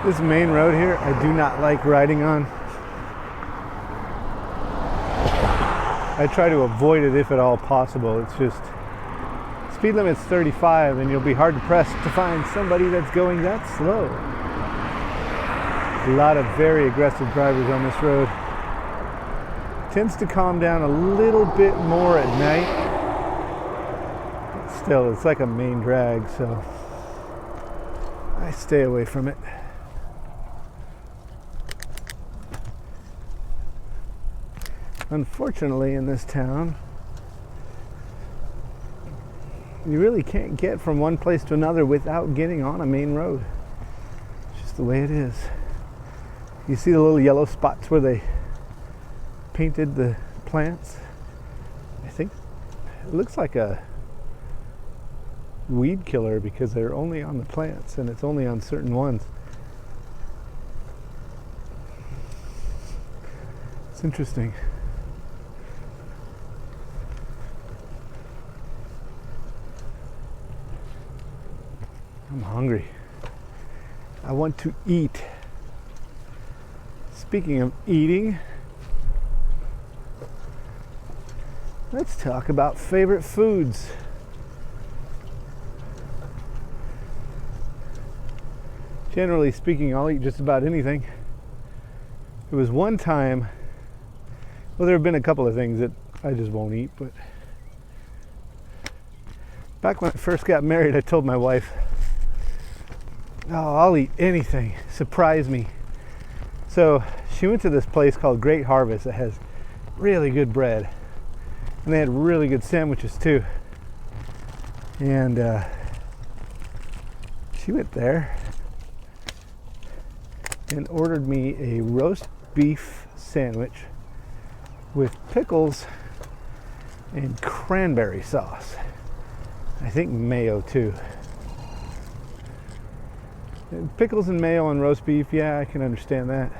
This main road here, I do not like riding on. I try to avoid it if at all possible. It's just, speed limit's 35 and you'll be hard pressed to find somebody that's going that slow. A lot of very aggressive drivers on this road. Tends to calm down a little bit more at night. Still, it's like a main drag, so I stay away from it. Unfortunately, in this town, you really can't get from one place to another without getting on a main road. It's just the way it is. You see the little yellow spots where they painted the plants? I think it looks like a weed killer because they're only on the plants and it's only on certain ones. It's interesting. I'm hungry. I want to eat. Speaking of eating, let's talk about favorite foods. Generally speaking, I'll eat just about anything. There was one time, well, there have been a couple of things that I just won't eat, but back when I first got married, I told my wife, oh, I'll eat anything, surprise me. So she went to this place called Great Harvest that has really good bread. And they had really good sandwiches too. And she went there and ordered me a roast beef sandwich with pickles and cranberry sauce. I think mayo too. Pickles and mayo on roast beef, yeah, I can understand that.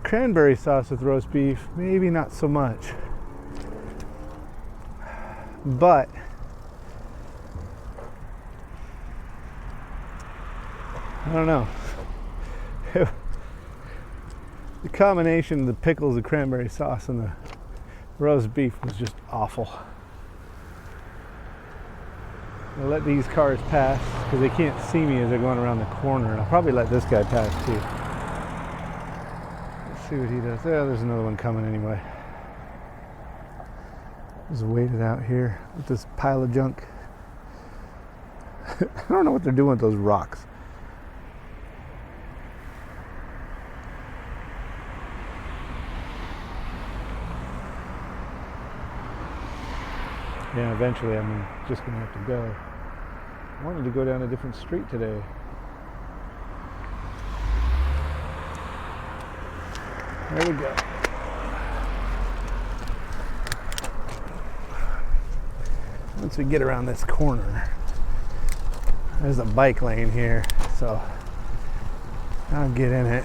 Cranberry sauce with roast beef, maybe not so much. But I don't know. The combination of the pickles, the cranberry sauce, and the roast beef was just awful. I'll let these cars pass because they can't see me as they're going around the corner. And I'll probably let this guy pass too. Let's see what he does. Oh, there's another one coming anyway. Just waited out here with this pile of junk. I don't know what they're doing with those rocks. Yeah, eventually I'm just going to have to go. I wanted to go down a different street today. There we go. Once we get around this corner, there's a bike lane here, so I'll get in it.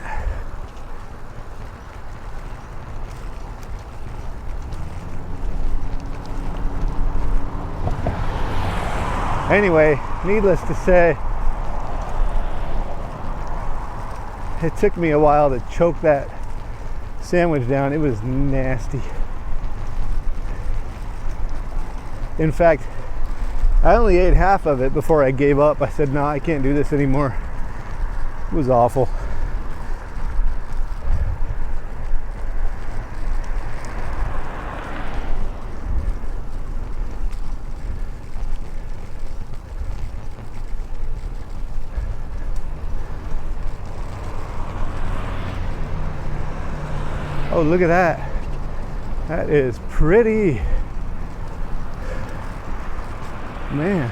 Anyway, needless to say, it took me a while to choke that sandwich down. It was nasty. In fact, I only ate half of it before I gave up. I said, no, I can't do this anymore. It was awful. Oh, look at that. That is pretty. Man.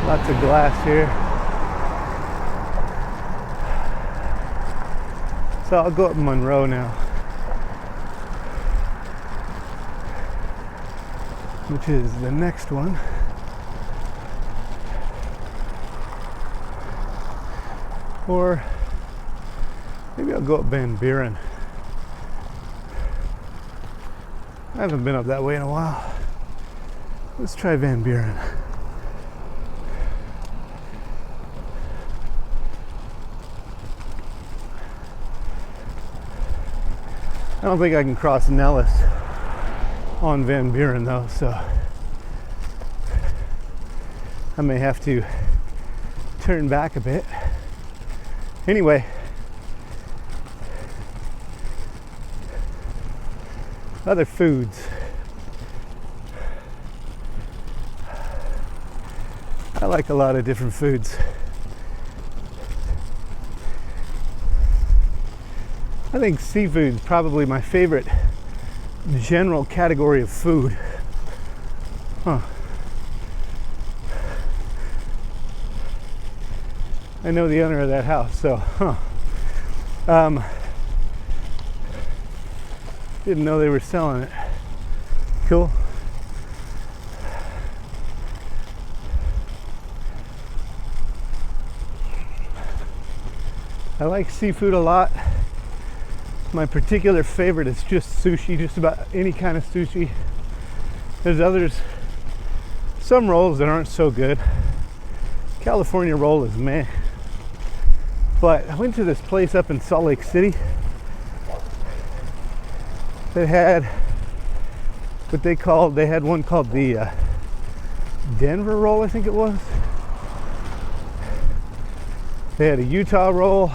Lots of glass here. So I'll go up Monroe now, which is the next one. Or maybe I'll go up Van Buren. I haven't been up that way in a while. Let's try Van Buren. I don't think I can cross Nellis on Van Buren though, so I may have to turn back a bit. Anyway, other foods. I like a lot of different foods. I think seafood is probably my favorite general category of food. Huh. I know the owner of that house, so didn't know they were selling it. Cool. I like seafood a lot. My particular favorite is just sushi, just about any kind of sushi. There's others, some rolls that aren't so good. California roll is meh. But I went to this place up in Salt Lake City that had what they had one called the Denver roll, I think it was. They had a Utah roll,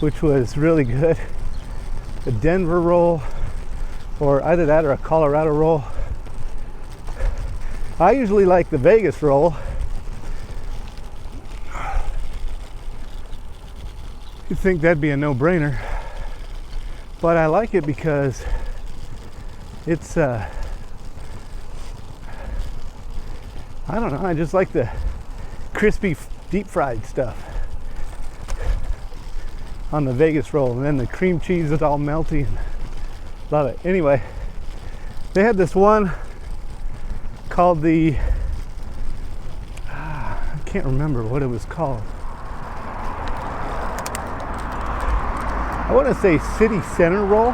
which was really good. A Denver roll, or either that or a Colorado roll. I usually like the Vegas roll. You'd think that'd be a no-brainer, but I like it because it's I don't know, I just like the crispy deep fried stuff on the Vegas roll, and then the cream cheese is all melty and love it. Anyway, they had this one called the I can't remember what it was called. I want to say City Center roll.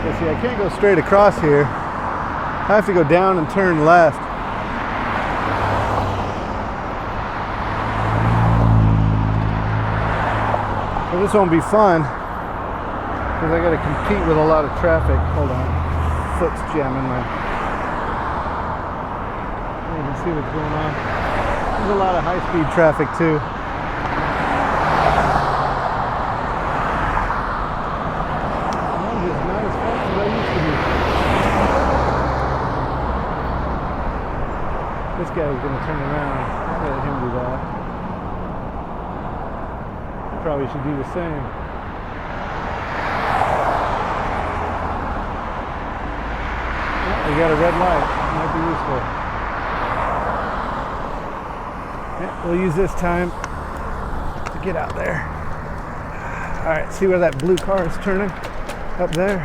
Let's see, I can't go straight across here. I have to go down and turn left. Well, this won't be fun because I got to compete with a lot of traffic. Hold on, foot's jamming my. You can see what's going on. There's a lot of high-speed traffic too. I'm just not as fast as I used to be. This guy's going to turn around. I'll let him do that. Probably should do the same. We got a red light. Might be useful. Yeah, we'll use this time to get out there. All right, see where that blue car is turning? Up there.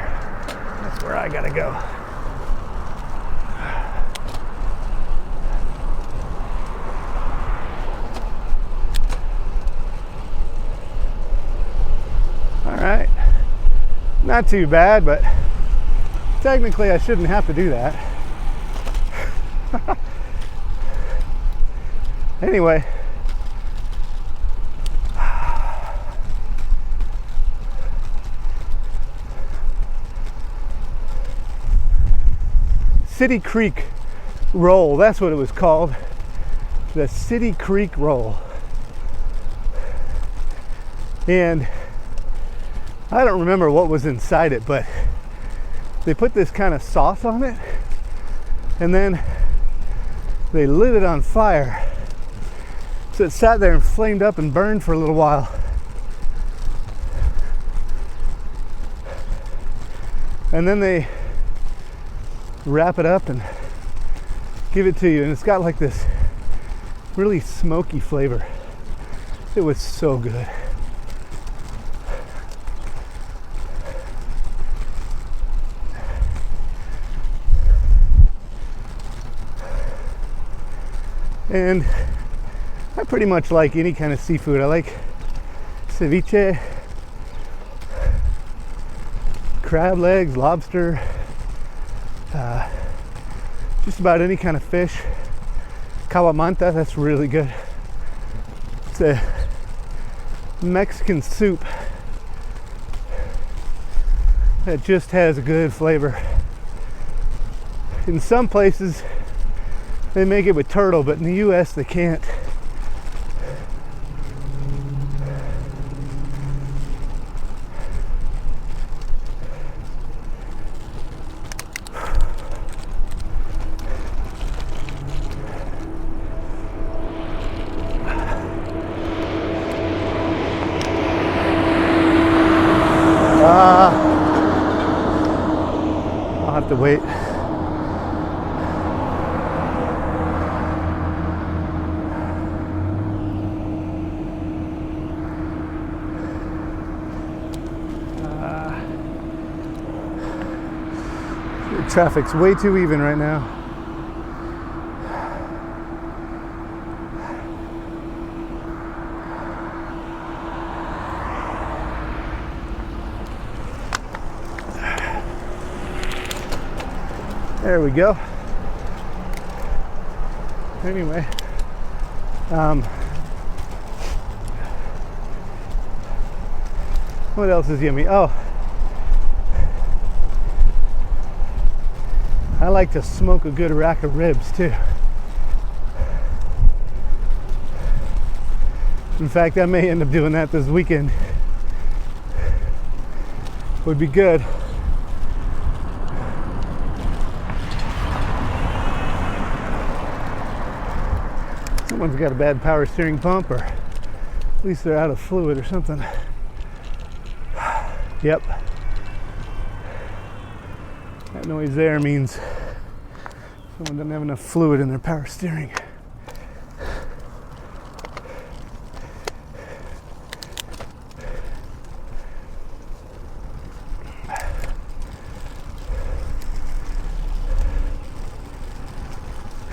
That's where I gotta go. Not too bad, but technically I shouldn't have to do that. Anyway, City Creek roll, that's what it was called. The City Creek roll. And I don't remember what was inside it, but they put this kind of sauce on it and then they lit it on fire. So it sat there and flamed up and burned for a little while. And then they wrap it up and give it to you, and it's got like this really smoky flavor. It was so good. And I pretty much like any kind of seafood. I like ceviche, crab legs, lobster, just about any kind of fish. Kawamanta, that's really good. It's a Mexican soup that just has a good flavor. In some places they make it with turtle, but in the US they can't. I'll have to wait. Traffic's way too even right now. There we go. Anyway, what else is yummy? Oh, I like to smoke a good rack of ribs too. In fact, I may end up doing that this weekend. Would be good. Someone's got a bad power steering pump, or at least they're out of fluid or something. Yep. That noise there means someone doesn't have enough fluid in their power steering.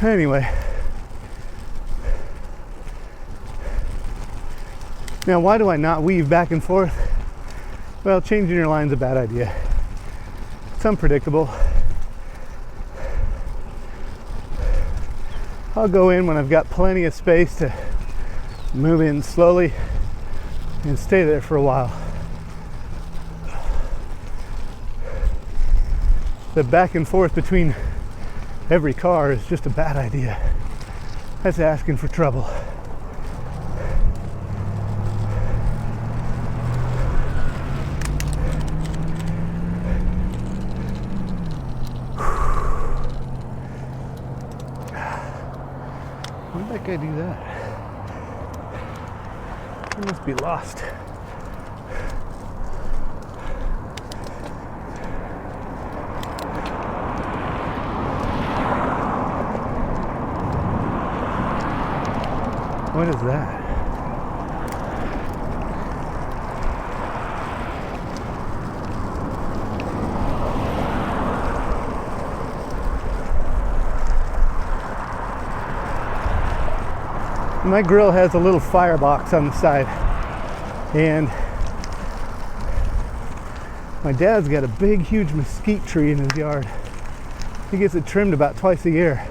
Anyway, now why do I not weave back and forth? Well, changing your line's a bad idea. It's unpredictable. I'll go in when I've got plenty of space to move in slowly and stay there for a while. The back and forth between every car is just a bad idea. That's asking for trouble. Why did that guy do that? He must be lost. What is that? My grill has a little firebox on the side, and my dad's got a big, huge mesquite tree in his yard. He gets it trimmed about twice a year.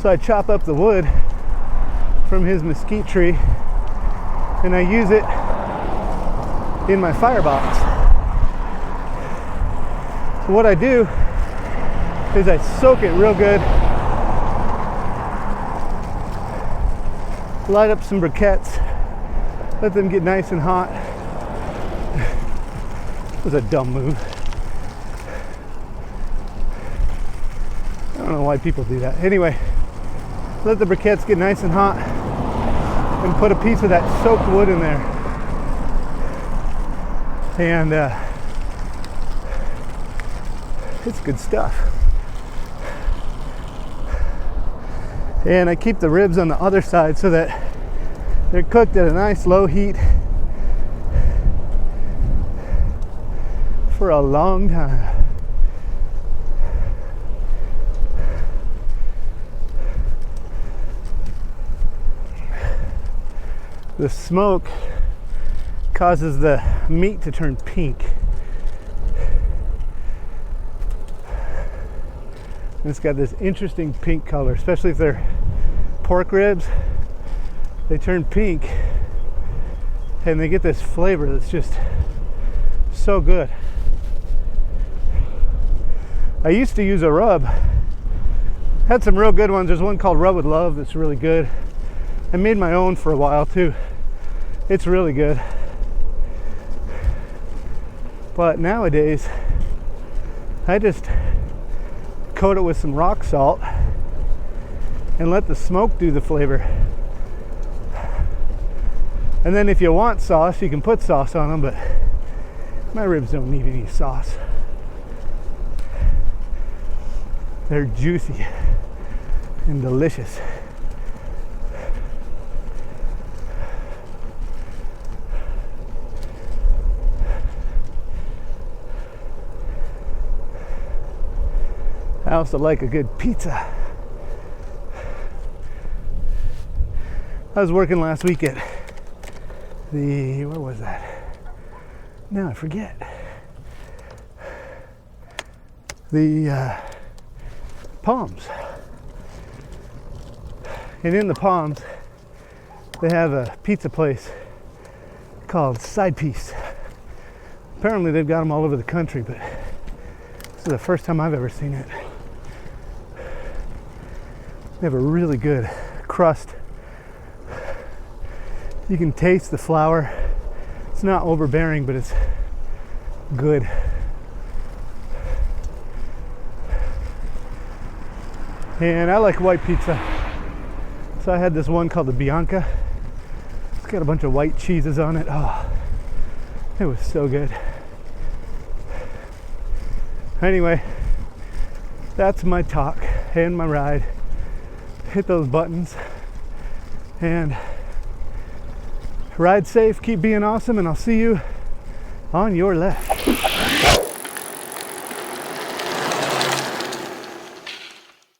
So I chop up the wood from his mesquite tree and I use it in my firebox. So what I do is I soak it real good, light up some briquettes, let them get nice and hot. It was a dumb move. I don't know why people do that. Anyway, let the briquettes get nice and hot and put a piece of that soaked wood in there. And it's good stuff. And I keep the ribs on the other side so that they're cooked at a nice low heat for a long time. The smoke causes the meat to turn pink. And it's got this interesting pink color, especially if they're pork ribs. They turn pink and they get this flavor that's just so good. I used to use a rub. Had some real good ones. There's one called Rub with Love that's really good. I made my own for a while too. It's really good. But nowadays, I just coat it with some rock salt and let the smoke do the flavor. And then if you want sauce, you can put sauce on them, but my ribs don't need any sauce. They're juicy and delicious. I also like a good pizza. I was working last week at where was that? Now I forget. The Palms. And in the Palms, they have a pizza place called Side Piece. Apparently they've got them all over the country, but this is the first time I've ever seen it. They have a really good crust. You can taste the flour. It's not overbearing, but it's good. And I like white pizza. So I had this one called the Bianca. It's got a bunch of white cheeses on it. Oh, it was so good. Anyway, that's my talk and my ride. Hit those buttons and ride safe, keep being awesome, and I'll see you on your left.